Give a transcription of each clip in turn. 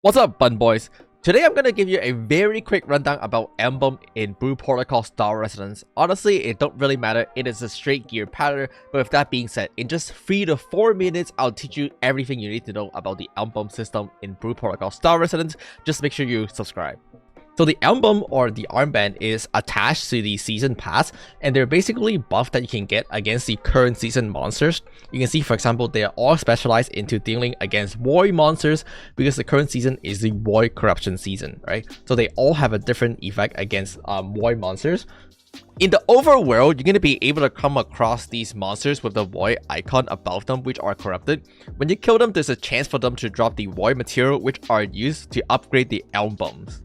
What's up, Bun Boys? Today I'm gonna give you a very quick rundown about Emblem in Brew Protocol Star Residence. Honestly, it don't really matter, it is a straight gear pattern, but with that being said, in just 3 to 4 minutes, I'll teach you everything you need to know about the Emblem system in Brew Protocol Star Residence. Just make sure you subscribe. So the emblem or the armband is attached to the season pass, and they're basically buffs that you can get against the current season monsters. You can see, for example, they are all specialized into dealing against void monsters because the current season is the void corruption season, right? So they all have a different effect against void monsters. In the overworld, you're going to be able to come across these monsters with the void icon above them, which are corrupted. When you kill them, there's a chance for them to drop the void material, which are used to upgrade the emblems.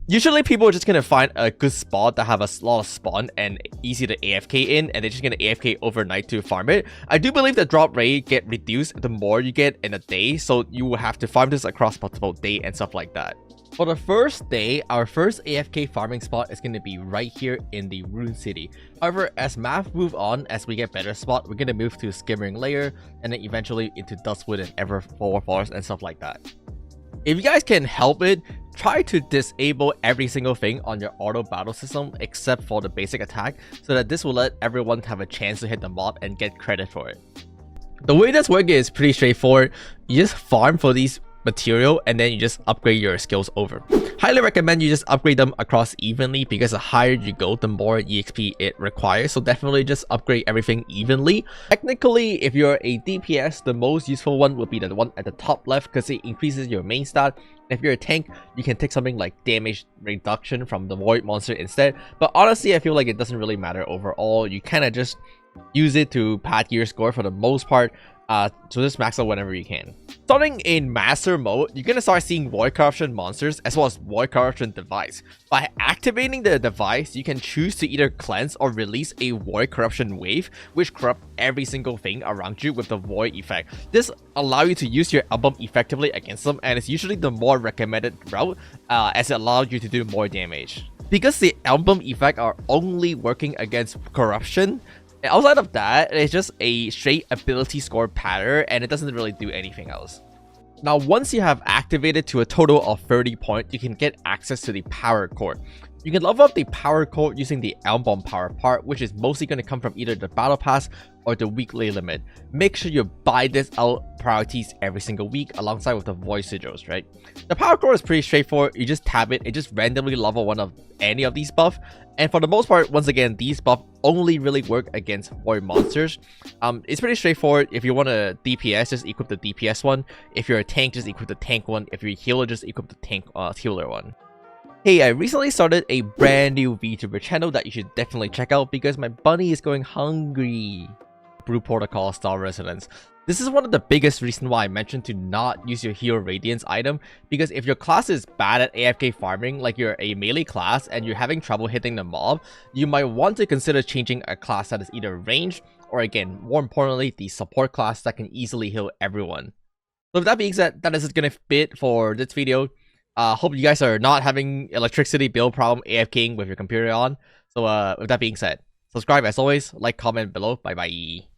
Usually people are just going to find a good spot that have a lot of spawn and easy to AFK in, and they're just going to AFK overnight to farm it. I do believe the drop rate get reduced the more you get in a day, so you will have to farm this across multiple days and stuff like that. For the first day, our first AFK farming spot is going to be right here in the Rune City. However, as math move on, as we get better spot, we're going to move to Skimmering Layer, and then eventually into Dustwood and Everfall Forest and stuff like that. If you guys can help it, try to disable every single thing on your auto battle system except for the basic attack, so that this will let everyone have a chance to hit the mob and get credit for it. The way this works is pretty straightforward. You just farm for these material and then you just upgrade your skills over. Highly recommend you just upgrade them across evenly, because the higher you go, the more EXP it requires. So definitely just upgrade everything evenly. Technically, if you're a DPS, the most useful one would be the one at the top left, because it increases your main stat. If you're a tank, you can take something like damage reduction from the void monster instead. But honestly, I feel like it doesn't really matter overall. You kind of just use it to pad your score for the most part. So just max out whenever you can. Starting in Master Mode, you're going to start seeing Void Corruption monsters as well as Void Corruption device. By activating the device, you can choose to either cleanse or release a Void Corruption wave, which corrupt every single thing around you with the Void effect. This allows you to use your Emblem effectively against them, and it's usually the more recommended route, as it allows you to do more damage. Because the Emblem effect are only working against corruption, outside of that, it's just a straight ability score pattern, and it doesn't really do anything else. Now, once you have activated to a total of 30 points, you can get access to the power core. You can level up the power core using the Emblem power part, which is mostly going to come from either the battle pass or the weekly limit. Make sure you buy this out priorities every single week alongside with the voice sigils, right? The power core is pretty straightforward. You just tab it just randomly level one of any of these buffs. And for the most part, once again, these buffs only really work against void monsters. It's pretty straightforward. If you want a DPS, just equip the DPS one. If you're a tank, just equip the tank one. If you're a healer, just equip the tank healer one. Hey, I recently started a brand new VTuber channel that you should definitely check out, because my bunny is going hungry. Brew Protocol Star Residence. This is one of the biggest reasons why I mentioned to not use your Hero Radiance item, because if your class is bad at AFK farming, like you're a melee class and you're having trouble hitting the mob, you might want to consider changing a class that is either ranged or, again, more importantly, the support class that can easily heal everyone. So with that being said, that is gonna be it for this video. Hope you guys are not having electricity bill problem AFKing with your computer on. So with that being said, subscribe as always, like, comment below. Bye bye.